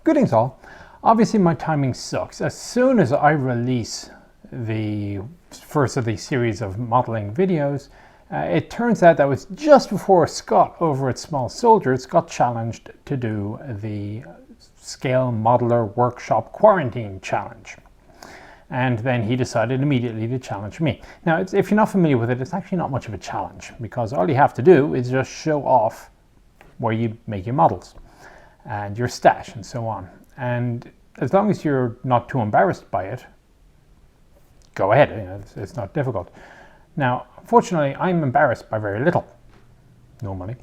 Greetings all. Obviously my timing sucks. As soon as I release the first of the series of modeling videos, it turns out that was just before Scott over at Small Soldiers got challenged to do the Scale Modeler Workshop Quarantine Challenge. And then he decided immediately to challenge me. Now, if you're not familiar with it, it's actually not much of a challenge because all you have to do is just show off where you make your models and your stash and so on. And as long as you're not too embarrassed by it, go ahead. You know, it's not difficult. Now, fortunately, I'm embarrassed by very little, normally,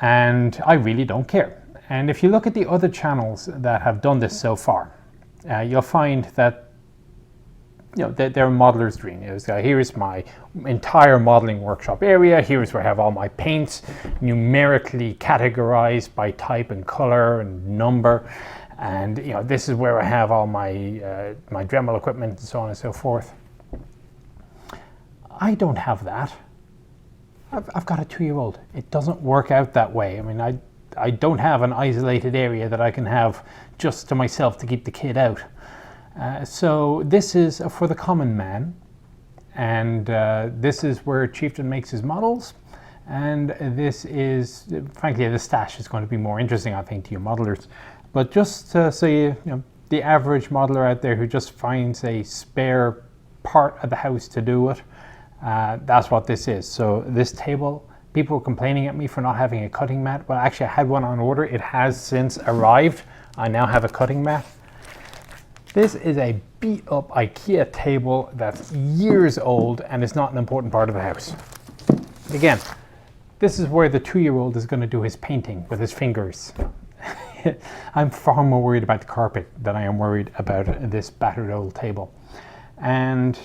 and I really don't care. And if you look at the other channels that have done this so far, you'll find that they're modeler's dream. Here's my entire modeling workshop area. Here's where I have all my paints numerically categorized by type and color and number. And this is where I have all my my Dremel equipment and so on and so forth. I don't have that. I've got a 2-year-old. It doesn't work out that way. I mean, I don't have an isolated area that I can have just to myself to keep the kid out. So this is for the common man, and this is where Chieftain makes his models, and this is, frankly, the stash is going to be more interesting, I think, to you modelers. But just so you know, the average modeler out there who just finds a spare part of the house to do it, that's what this is. So this table, people were complaining at me for not having a cutting mat. Well, actually, I had one on order. It has since arrived. I now have a cutting mat. This is a beat up IKEA table that's years old and is not an important part of the house. Again, this is where the 2-year-old is going to do his painting with his fingers. I'm far more worried about the carpet than I am worried about this battered old table. And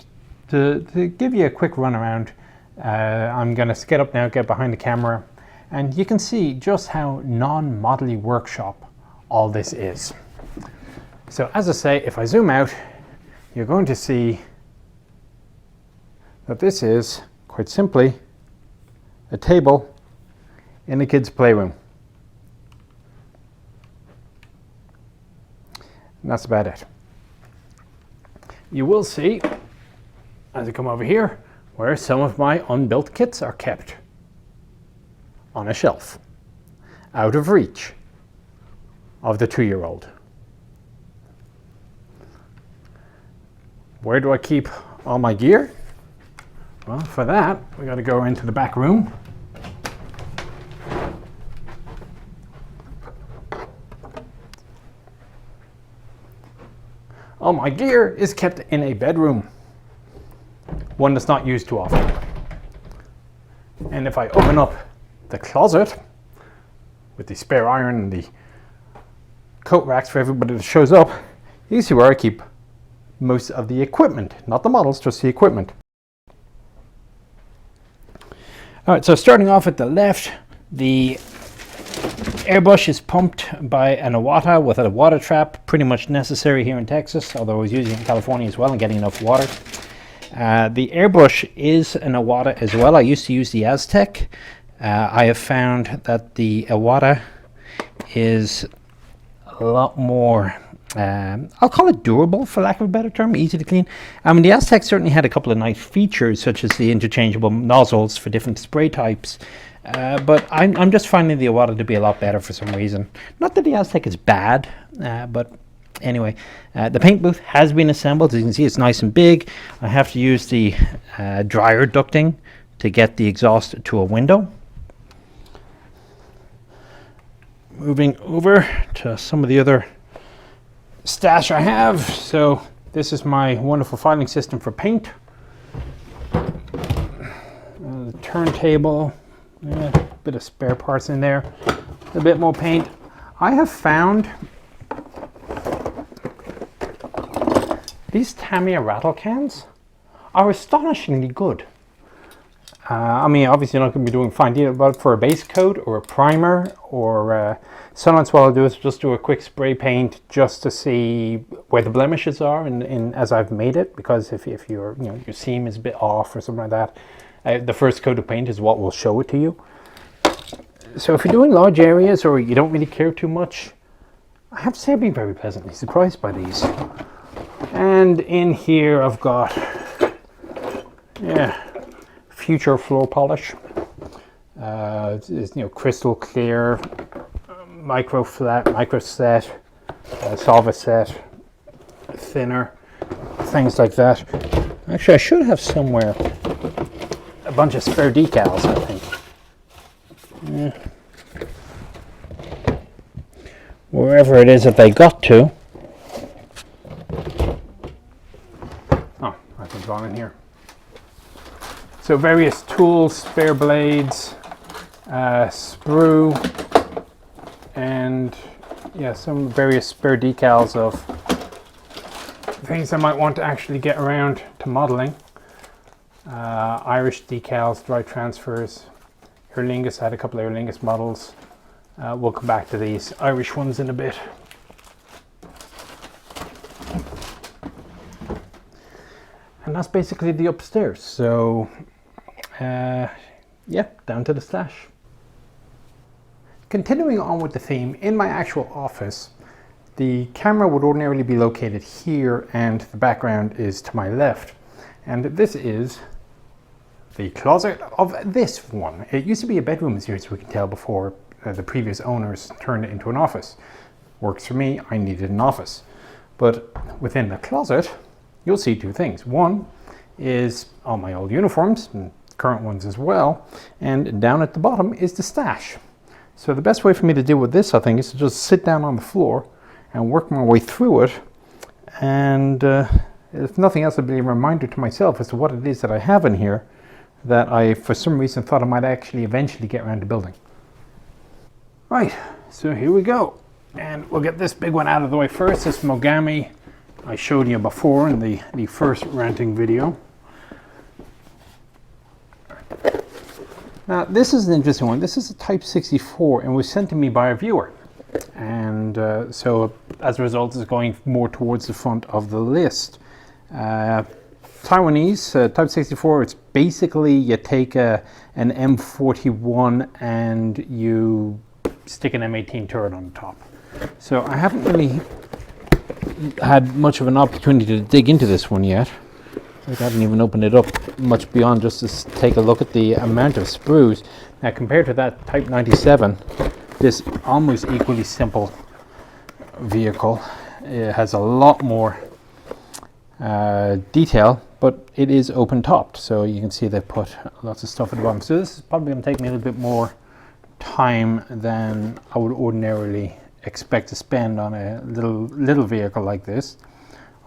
to give you a quick run around, I'm going to get up now, get behind the camera, and you can see just how non-modelly workshop all this is. So as I say, if I zoom out, you're going to see that this is, quite simply, a table in a kid's playroom. And that's about it. You will see, as I come over here, where some of my unbuilt kits are kept. On a shelf, out of reach of the 2-year-old. Where do I keep all my gear? Well, for that, we got to go into the back room. All my gear is kept in a bedroom, one that's not used too often. And if I open up the closet with the spare iron and the coat racks for everybody that shows up, you see where I keep most of the equipment, not the models, just the equipment. All right, so starting off at the left, the airbrush is pumped by an Iwata with a water trap, pretty much necessary here in Texas, although I was using it in California as well and getting enough water. The airbrush is an Iwata as well. I used to use the Aztec. I have found that the Iwata is a lot more I'll call it durable, for lack of a better term, easy to clean. The Aztec certainly had a couple of nice features, such as the interchangeable nozzles for different spray types. But I'm just finding the Iwata to be a lot better for some reason. Not that the Aztec is bad, but anyway. The paint booth has been assembled. As you can see, it's nice and big. I have to use the dryer ducting to get the exhaust to a window. Moving over to some of the other stash I have. So this is my wonderful filing system for paint. The turntable, a bit of spare parts in there, a bit more paint. I have found these Tamiya rattle cans are astonishingly good. I mean, obviously you're not going to be doing fine detail, but for a base coat or a primer or sometimes what I'll do is just do a quick spray paint just to see where the blemishes are as I've made it, because if your your seam is a bit off or something like that, the first coat of paint is what will show it to you. So if you're doing large areas or you don't really care too much, I have to say I've been very pleasantly surprised by these. And in here I've got, yeah, future floor polish. It's, you know, crystal clear, micro flat, micro set, solva set, thinner, things like that. Actually, I should have somewhere a bunch of spare decals, I think. Yeah. Wherever it is that they got to. Oh, I think it's gone in here. So various tools, spare blades, sprue, and yeah, some various spare decals of things I might want to actually get around to modeling. Irish decals, dry transfers, Aer Lingus. I had a couple of Aer Lingus models. We'll come back to these Irish ones in a bit. And that's basically the upstairs. So yeah, down to the stash. Continuing on with the theme, in my actual office, the camera would ordinarily be located here and the background is to my left. And this is the closet of this one. It used to be a bedroom, as we can tell, before the previous owners turned it into an office. Works for me, I needed an office. But within the closet, you'll see two things. One is all my old uniforms, and current ones as well, and down at the bottom is the stash. So the best way for me to deal with this, I think, is to just sit down on the floor and work my way through it, and if nothing else, it'll be a reminder to myself as to what it is that I have in here that I, for some reason, thought I might actually eventually get around to building. Right, so here we go, and we'll get this big one out of the way first. This Mogami I showed you before in the first ranting video. Now this is an interesting one. This is a Type 64 and was sent to me by a viewer, and so as a result it's going more towards the front of the list. Taiwanese Type 64, it's basically you take an M41 and you stick an M18 turret on the top. So I haven't really had much of an opportunity to dig into this one yet. I haven't even opened it up much beyond just to take a look at the amount of sprues. Now compared to that Type 97, this almost equally simple vehicle, it has a lot more detail, but it is open topped, so you can see they put lots of stuff at the bottom. So this is probably going to take me a little bit more time than I would ordinarily expect to spend on a little vehicle like this.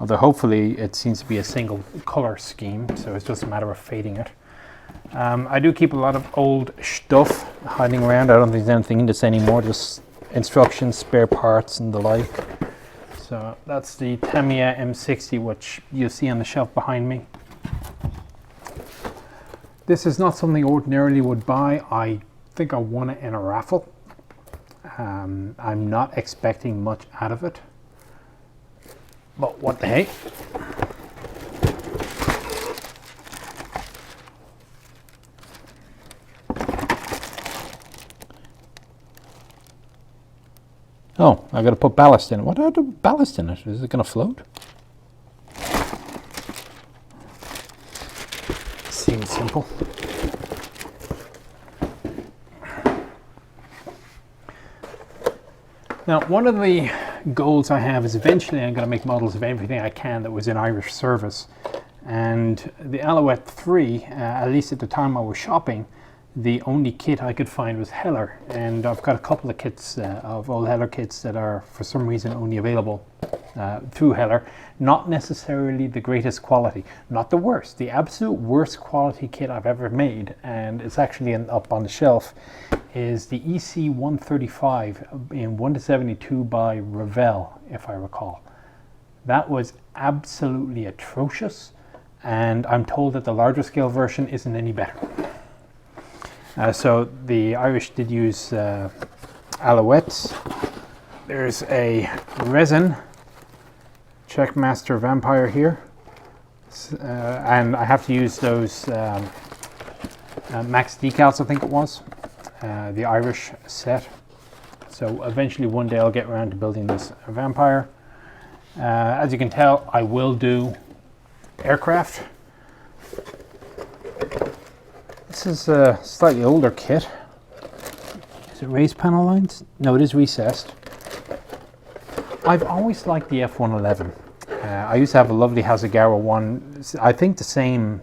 Although hopefully it seems to be a single color scheme, so it's just a matter of fading it. I do keep a lot of old stuff hiding around. I don't think there's anything in this anymore, just instructions, spare parts and the like. So that's the Tamiya M60, which you see on the shelf behind me. This is not something I ordinarily would buy. I think I won it in a raffle. I'm not expecting much out of it, but what the heck. Oh, I got to put ballast in it. What do I do with ballast in it? Is it going to float? Seems simple. Now, one of the goals I have is eventually I'm going to make models of everything I can that was in Irish service. And the Alouette 3, at least at the time I was shopping, the only kit I could find was Heller. And I've got a couple of kits of old Heller kits that are for some reason only available through Heller. Not necessarily the greatest quality, not the worst. The absolute worst quality kit I've ever made, and it's actually up on the shelf, is the EC 135 in 1:72 by Revell, if I recall. That was absolutely atrocious, and I'm told that the larger scale version isn't any better. So the Irish did use Alouettes. There's a resin Checkmaster Vampire here, and I have to use those Max decals, I think it was, the Irish set. So eventually one day I'll get around to building this vampire. As you can tell, I will do aircraft. This is a slightly older kit. Is it raised panel lines? No, it is recessed. I've always liked the F-111. I used to have a lovely Hasegawa one. I think the same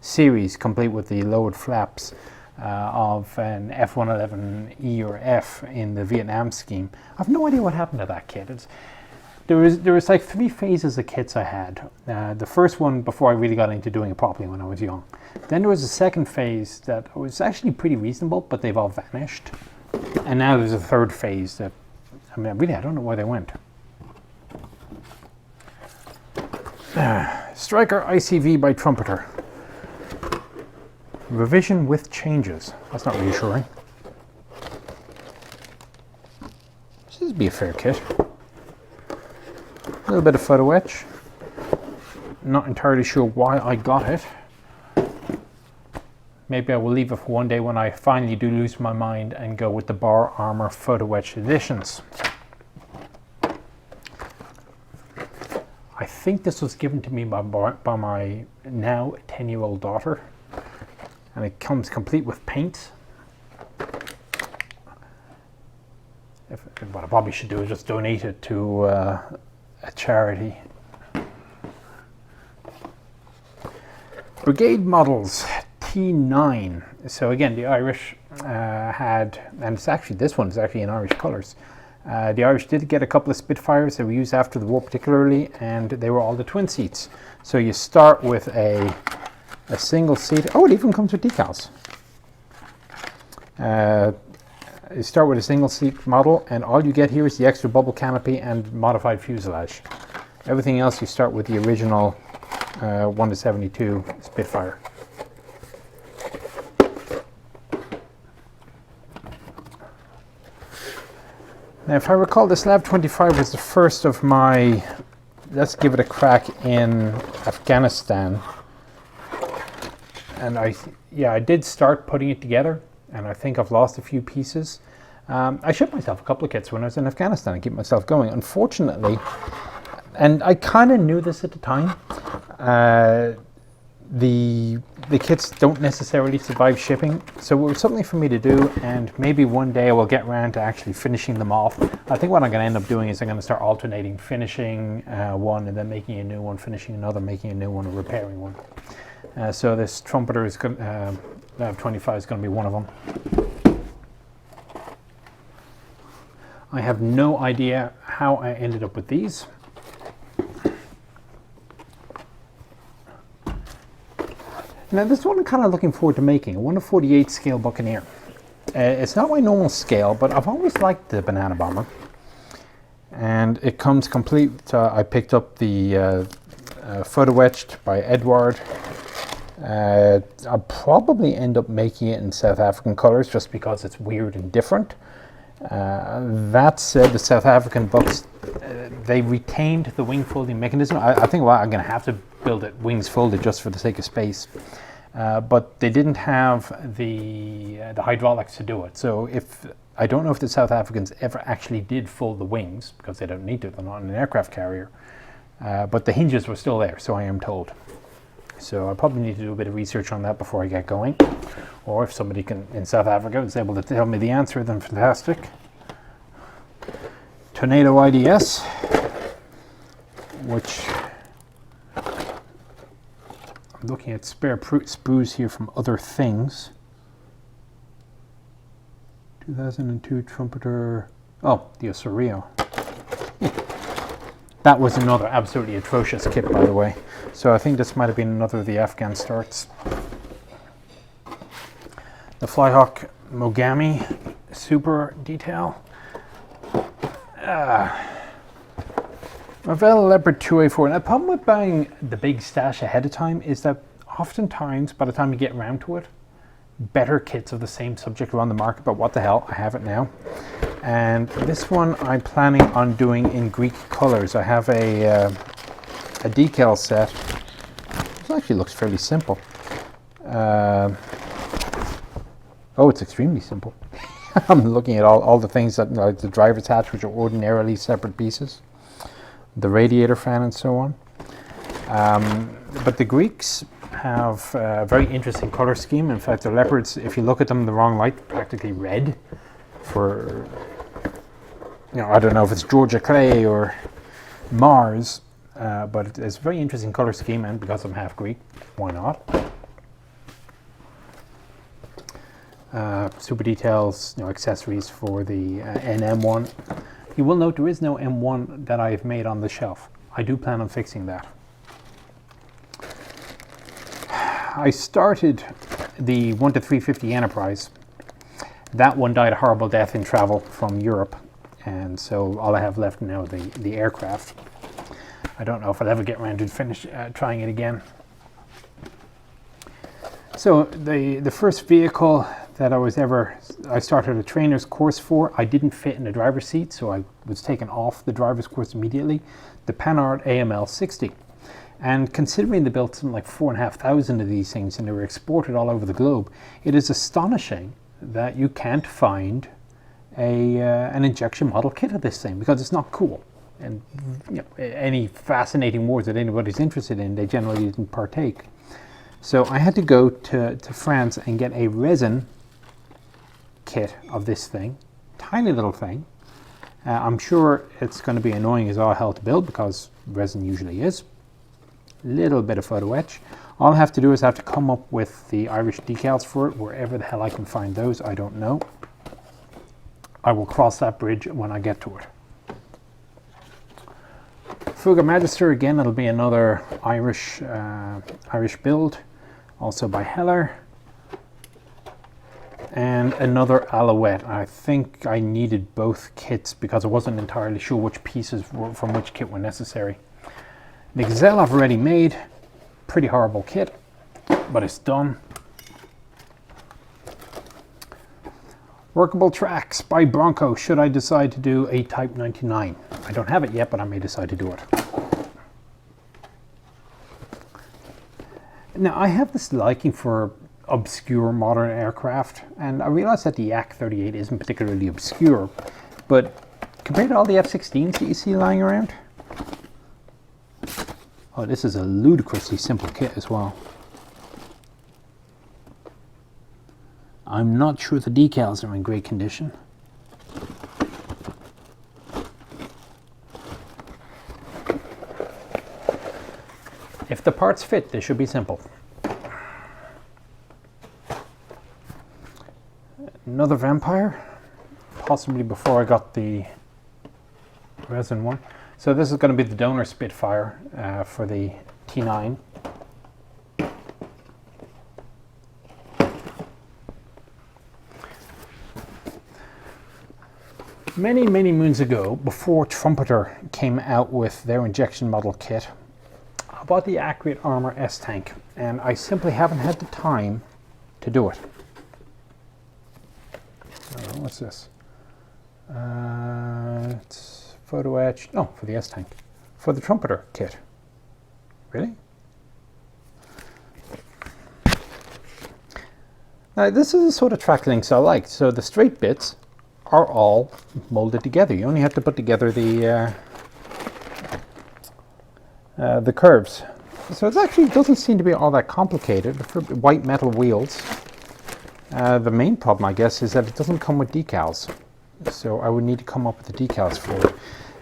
series, complete with the lowered flaps of an F-111E or F in the Vietnam scheme. I've no idea what happened to that kit. There was like 3 phases of kits I had. The first one before I really got into doing it properly when I was young. Then there was a second phase that was actually pretty reasonable, but they've all vanished. And now there's a third phase that, I mean, really, I don't know where they went. Striker ICV by Trumpeter. Revision with changes. That's not reassuring. This would be a fair kit. A little bit of photo etch. Not entirely sure why I got it. Maybe I will leave it for one day when I finally do lose my mind and go with the Bar Armor photo etch editions. I think this was given to me by my now 10-year-old daughter, and it comes complete with paint. What I probably should do is just donate it to a charity. Brigade models T9. So again, the Irish had, and it's actually, this one is actually in Irish colours. The Irish did get a couple of Spitfires that were used after the war particularly, and they were all the twin seats. So you start with a single seat. Oh, it even comes with decals. You start with a single seat model, and all you get here is the extra bubble canopy and modified fuselage. Everything else you start with the original 1-72 Spitfire. Now, if I recall, this Lav 25 was the first of my let's give it a crack in Afghanistan. And I did start putting it together, and I think I've lost a few pieces. I shipped myself a couple of kits when I was in Afghanistan to keep myself going. Unfortunately, and I kind of knew this at the time, the kits don't necessarily survive shipping, so it was something for me to do, and maybe one day I will get around to actually finishing them off. I think what I'm going to end up doing is I'm going to start alternating finishing one and then making a new one, finishing another, making a new one, and repairing one. So this Trumpeter is going, 25 is going to be one of them. I have no idea how I ended up with these. Now this one I'm kind of looking forward to making, a 1/48 scale Buccaneer. It's not my normal scale, but I've always liked the banana bomber. And it comes complete. I picked up the photo etched by Edward. I'll probably end up making it in South African colors just because it's weird and different. That said, the South African bucks, they retained the wing folding mechanism. I think I'm going to have to build it wings folded just for the sake of space. But they didn't have the hydraulics to do it. So I don't know if the South Africans ever actually did fold the wings, because they don't need to, they're not an aircraft carrier. But the hinges were still there, so I am told. So I probably need to do a bit of research on that before I get going. Or if somebody in South Africa is able to tell me the answer, then fantastic. Tornado IDS, which I'm looking at spare sprues here from other things. 2002 Trumpeter. Oh, the Osorio. That was another absolutely atrocious kit, by the way. So I think this might have been another of the Afghan starts. The Flyhawk Mogami Super Detail. Revell Leopard 2A4. And the problem with buying the big stash ahead of time is that oftentimes, by the time you get around to it, better kits of the same subject are on the market, but what the hell, I have it now. And this one I'm planning on doing in Greek colors. I have a decal set. This actually looks fairly simple. Oh, it's extremely simple. I'm looking at all the things that, like the driver's hatch, which are ordinarily separate pieces, the radiator fan and so on. But the Greeks have a very interesting color scheme. In fact, the Leopards, if you look at them in the wrong light, practically red. For, I don't know if it's Georgia clay or Mars, but it's a very interesting color scheme, and because I'm half Greek, why not? Super details, accessories for the NM1. You will note there is no M1 that I've made on the shelf. I do plan on fixing that. I started the 1-350 Enterprise. That one died a horrible death in travel from Europe, and so all I have left now is the aircraft. I don't know if I'll ever get around to finish trying it again. So the first vehicle that I started a trainer's course for, I didn't fit in the driver's seat, so I was taken off the driver's course immediately. The Panhard AML 60. And considering they built something like 4,500 of these things and they were exported all over the globe, it is astonishing that you can't find an injection model kit of this thing, because it's not cool. And any fascinating wars that anybody's interested in, they generally didn't partake. So I had to go to France and get a resin kit of this thing, tiny little thing. I'm sure it's going to be annoying as all hell to build, because resin usually is. Little bit of photo etch. All I have to do is come up with the Irish decals for it, wherever the hell I can find those, I don't know. I will cross that bridge when I get to it. Fuga Magister, again, it'll be another Irish build, also by Heller. And another Alouette. I think I needed both kits because I wasn't entirely sure which pieces from which kit were necessary. The Gazelle I've already made. Pretty horrible kit, but it's done. Workable tracks by Bronco, should I decide to do a Type 99. I don't have it yet, but I may decide to do it. Now, I have this liking for obscure modern aircraft, and I realize that the Yak 38 isn't particularly obscure, but compared to all the F-16s that you see lying around, oh, this is a ludicrously simple kit as well. I'm not sure the decals are in great condition. If the parts fit, they should be simple. Another Vampire, possibly before I got the resin one. So this is going to be the donor Spitfire for the T9. Many, many moons ago, before Trumpeter came out with their injection model kit, I bought the Accurate Armor S-Tank, and I simply haven't had the time to do it. Oh, what's this? It's photo etch. Oh, for the S-Tank. For the Trumpeter kit. Really? Now, this is the sort of track links I like. So the straight bits are all molded together. You only have to put together the curves. So it actually doesn't seem to be all that complicated. For white metal wheels. The main problem, I guess, is that it doesn't come with decals. So I would need to come up with the decals for it.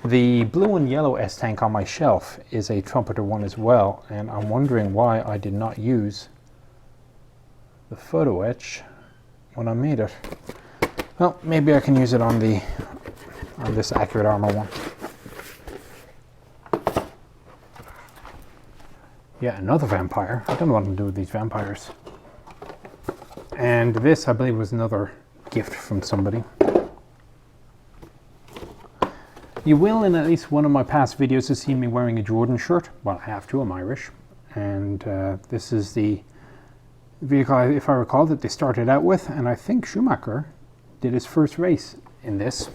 The blue and yellow S-Tank on my shelf is a Trumpeter one as well, and I'm wondering why I did not use the photo etch when I made it. Well, maybe I can use it on this Accurate Armor one. Yeah, another Vampire. I don't know what I'm going to do with these Vampires. And this, I believe, was another gift from somebody. You will, in at least one of my past videos, have seen me wearing a Jordan shirt. Well, I have to, I'm Irish. And this is the vehicle, if I recall, that they started out with. And I think Schumacher did his first race in this.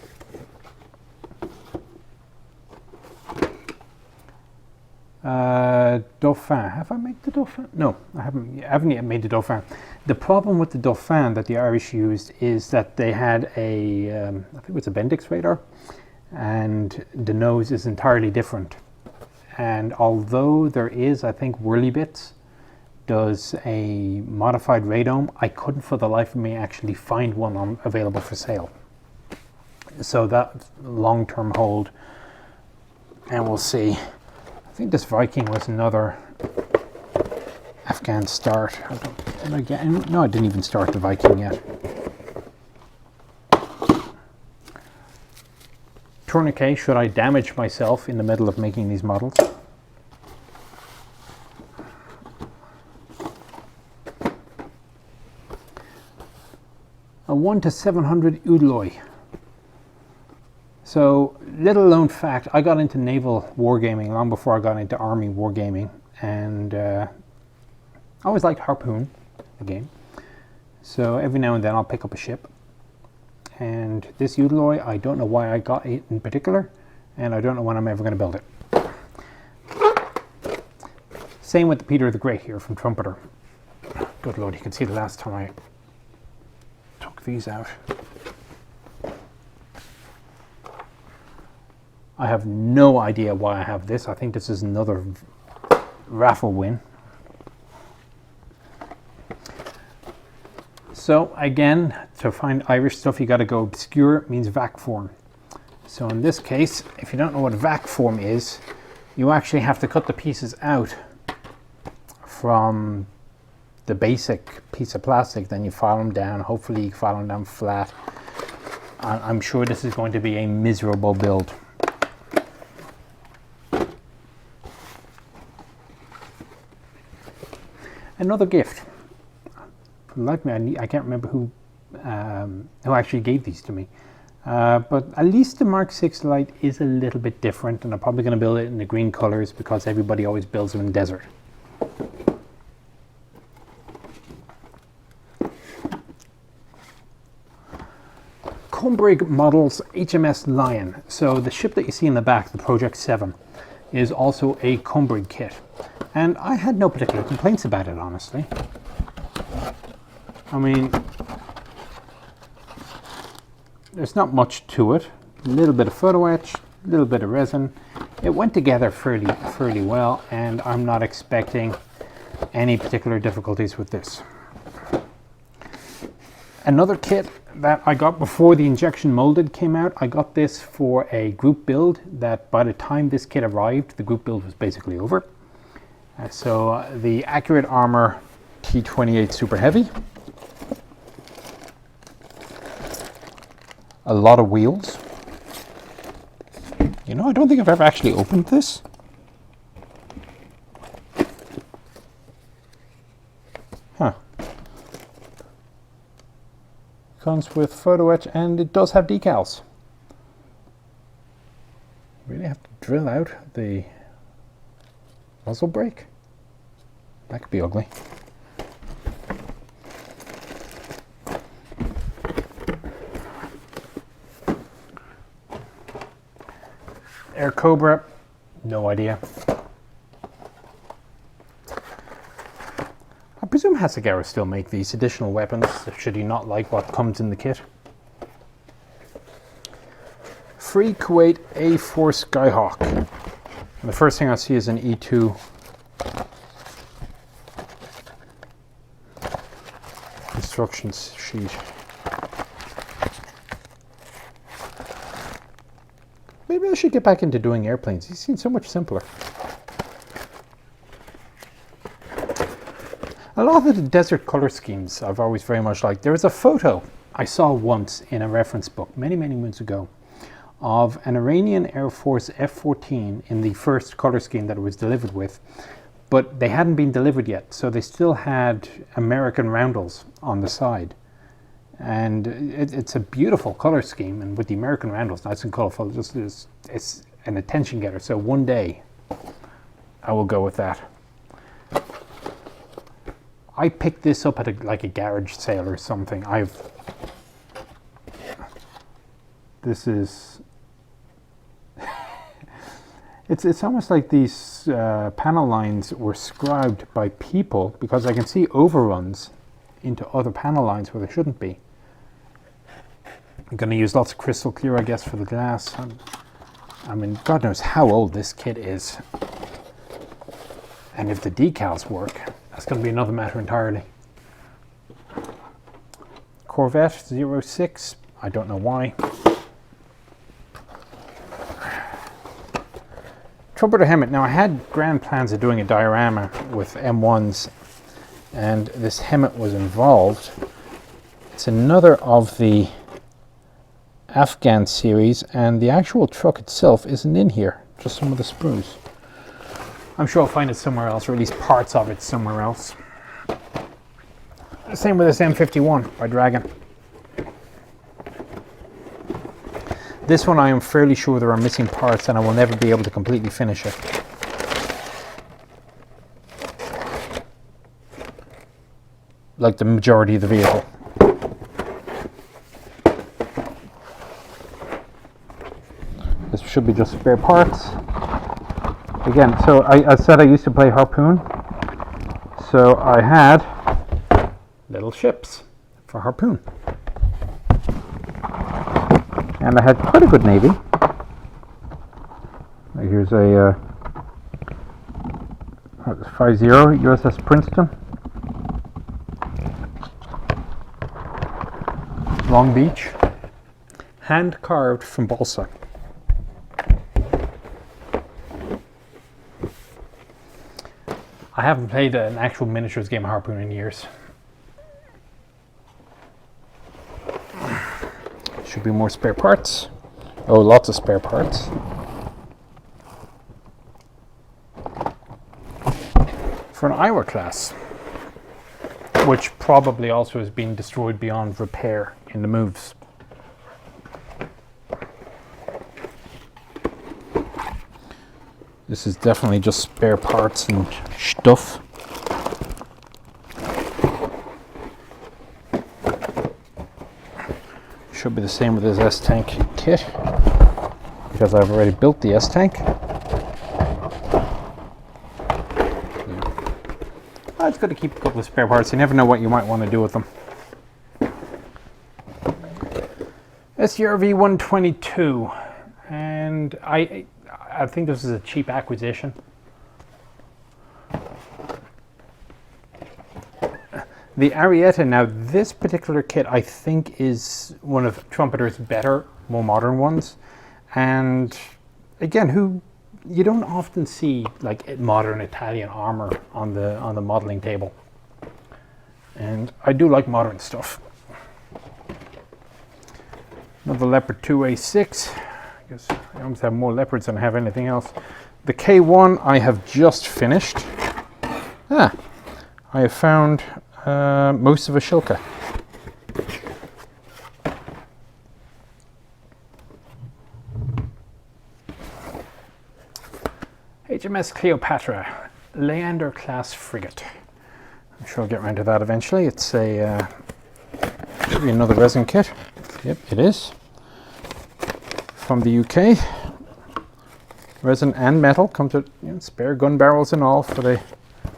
Dauphin. Have I made the Dauphin? No, I haven't yet made the Dauphin. The problem with the Dauphin that the Irish used is that they had a, I think it was a Bendix radar, and the nose is entirely different. And although there is, I think, Whirlybits does a modified radome, I couldn't for the life of me actually find one available for sale. So that long-term hold, and we'll see. I think this Viking was another Afghan start. No, I didn't even start the Viking yet. Tourniquet, should I damage myself in the middle of making these models? A 1 to 700 Udloy. So, little known fact, I got into naval wargaming long before I got into army wargaming, and I always liked Harpoon, the game. So every now and then I'll pick up a ship. And this Udloy, I don't know why I got it in particular, and I don't know when I'm ever going to build it. Same with the Peter the Great here from Trumpeter. Good Lord, you can see the last time I took these out. I have no idea why I have this. I think this is another raffle win. So again, to find Irish stuff, you got to go obscure, means vac form. So in this case, if you don't know what vac form is, you actually have to cut the pieces out from the basic piece of plastic, then you file them down. Hopefully you file them down flat. I'm sure this is going to be a miserable build. Another gift. Like me, I can't remember who actually gave these to me. But at least the Mark 6 light is a little bit different, and I'm probably going to build it in the green colors because everybody always builds them in desert. Combrig Models HMS Lion. So the ship that you see in the back, the Project 7, is also a Combrig kit. And I had no particular complaints about it, honestly. I mean, there's not much to it. A little bit of photo etch, a little bit of resin. It went together fairly well, and I'm not expecting any particular difficulties with this. Another kit that I got before the injection molded came out, I got this for a group build that by the time this kit arrived, the group build was basically over. So the Accurate Armor T28 Super Heavy. A lot of wheels. You know, I don't think I've ever actually opened this. Huh. Comes with photo etch, and it does have decals. Really have to drill out the muzzle brake. That could be ugly. Air Cobra, no idea. I presume Hasegawa still make these additional weapons, should you not like what comes in the kit. Free Kuwait A4 Skyhawk. And the first thing I see is an E2 instructions sheet. Maybe I should get back into doing airplanes. He seems so much simpler. A lot of the desert color schemes I've always very much liked. There was a photo I saw once in a reference book many moons ago of an Iranian Air Force F-14 in the first color scheme that it was delivered with, but they hadn't been delivered yet, so they still had American roundels on the side. And it's a beautiful color scheme, and with the American roundels nice and colorful, it's an attention getter. So one day I will go with that. I picked this up at like a garage sale or something. This is it's almost like these panel lines were scribed by people, because I can see overruns into other panel lines where they shouldn't be. I'm going to use lots of crystal clear, I guess, for the glass. I mean, God knows how old this kit is. And if the decals work, that's going to be another matter entirely. Corvette 06, I don't know why. Trumpeter helmet. Now I had grand plans of doing a diorama with M1s, and this helmet was involved. It's another of the Afghan series, and the actual truck itself isn't in here, just some of the sprues. I'm sure I'll find it somewhere else, or at least parts of it somewhere else. Same with this M51 by Dragon. This one I am fairly sure there are missing parts and I will never be able to completely finish it. Like the majority of the vehicle. This should be just spare parts. Again, so I said I used to play Harpoon. So I had little ships for Harpoon. And I had quite a good navy. Here's a 50 USS Princeton. Long Beach. Hand carved from balsa. I haven't played an actual miniatures game of Harpoon in years. Should be more spare parts. Oh, lots of spare parts. For an Iowa class, which probably also has been destroyed beyond repair in the moves. This is definitely just spare parts and stuff. Should be the same with this S-Tank kit, because I've already built the S-Tank. Oh, it's good to keep a couple of spare parts. You never know what you might want to do with them. SRV 122, and I think this is a cheap acquisition. The Arietta, now this particular kit I think is one of Trumpeter's better, more modern ones. And again, you don't often see like modern Italian armor on the modeling table. And I do like modern stuff. Another Leopard 2A6. I guess I almost have more Leopards than I have anything else. The K1 I have just finished. I have found most of a Shilka. HMS Cleopatra, Leander class frigate. I'm sure I'll get around to that eventually. It's a should be another resin kit. Yep, it is. From the UK. Resin and metal. Comes with spare gun barrels and all for the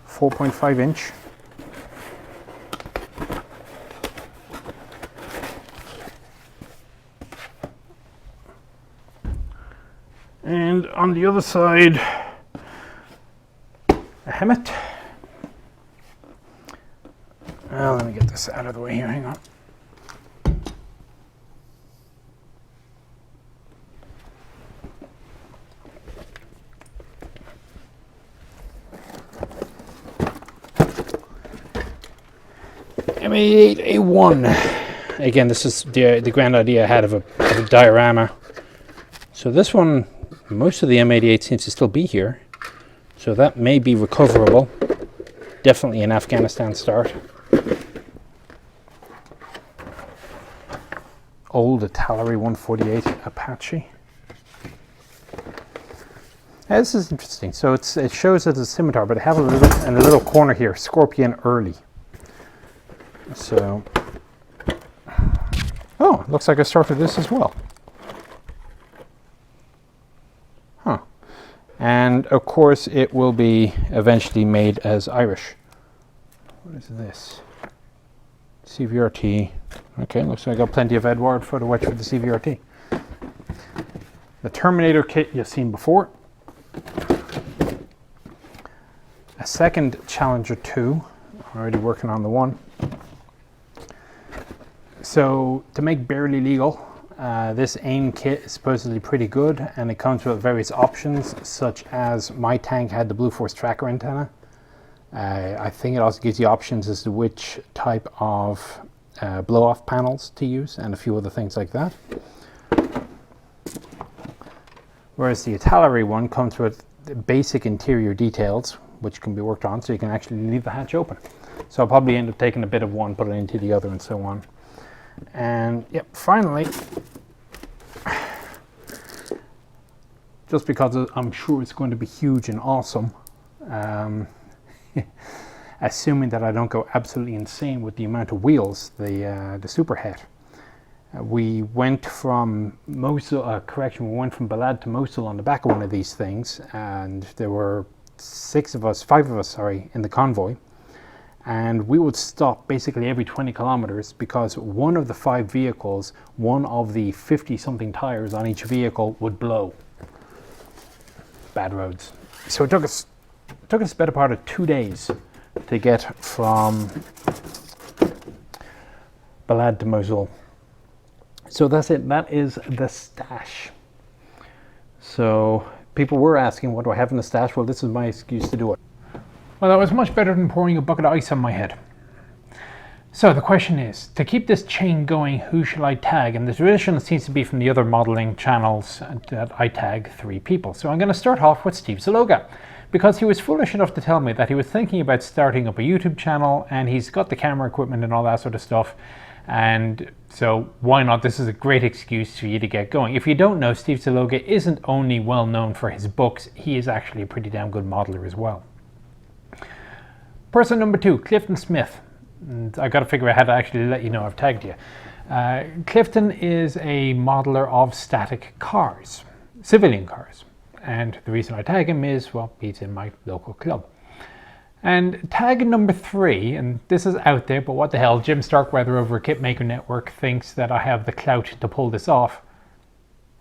4.5 inch. And on the other side, a helmet. Well, let me get this out of the way here, hang on. M88A1. Again, this is the grand idea I had of a diorama. So this one, most of the M88 seems to still be here. So that may be recoverable. Definitely an Afghanistan start. Old Italeri 148 Apache. Now, this is interesting. So it shows it as a scimitar, but they have a little corner here, Scorpion Early. So, oh, it looks like I started this as well. Huh. And of course it will be eventually made as Irish. What is this? CVRT. Okay, looks like I got plenty of Edward for the wedge for the CVRT. The Terminator kit you've seen before. A second Challenger 2. Already working on the one. So to make barely legal, this AIM kit is supposedly pretty good, and it comes with various options, such as my tank had the Blue Force tracker antenna. I think it also gives you options as to which type of blow-off panels to use, and a few other things like that. Whereas the artillery one comes with basic interior details, which can be worked on, so you can actually leave the hatch open. So I'll probably end up taking a bit of one, put it into the other, and so on. And yep, finally, just because I'm sure it's going to be huge and awesome, assuming that I don't go absolutely insane with the amount of wheels, the superhead. We went from Mosul, we went from Balad to Mosul on the back of one of these things, and there were five of us, in the convoy. And we would stop basically every 20 kilometers because one of the 5 vehicles, one of the 50-something tires on each vehicle would blow. Bad roads. So it took us the better part of 2 days to get from Balad to Mosul. So that's it. That is the stash. So people were asking, what do I have in the stash? Well, this is my excuse to do it. Well, that was much better than pouring a bucket of ice on my head. So the question is, to keep this chain going, who shall I tag? And the tradition seems to be from the other modeling channels that I tag 3 people. So I'm going to start off with Steve Zaloga, because he was foolish enough to tell me that he was thinking about starting up a YouTube channel, and he's got the camera equipment and all that sort of stuff. And so why not? This is a great excuse for you to get going. If you don't know, Steve Zaloga isn't only well known for his books, he is actually a pretty damn good modeler as well. Person number 2, Clifton Smith. And I got to figure out how to actually let you know I've tagged you. Clifton is a modeler of static cars, civilian cars. And the reason I tag him is, well, he's in my local club. And tag number 3, and this is out there, but what the hell, Jim Starkweather over at Kitmaker Network thinks that I have the clout to pull this off.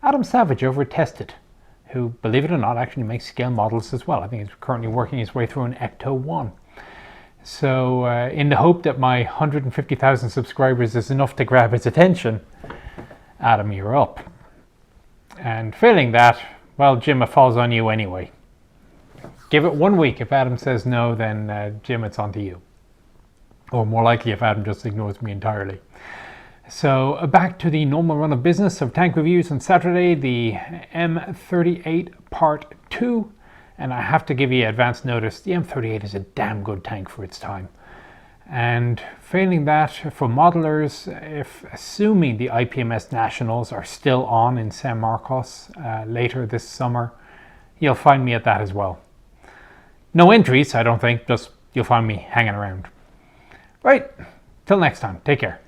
Adam Savage over at Tested, who, believe it or not, actually makes scale models as well. I think he's currently working his way through an Ecto 1. So in the hope that my 150,000 subscribers is enough to grab his attention, Adam, you're up. And failing that, well, Jim, it falls on you anyway. Give it 1 week. If Adam says no, then Jim, it's on to you. Or more likely if Adam just ignores me entirely. So back to the normal run of business of tank reviews on Saturday, the M38 Part 2. And I have to give you advance notice, the M38 is a damn good tank for its time. And failing that, for modelers, if assuming the IPMS Nationals are still on in San Marcos later this summer, you'll find me at that as well. No entries, I don't think, just you'll find me hanging around. Right, till next time, take care.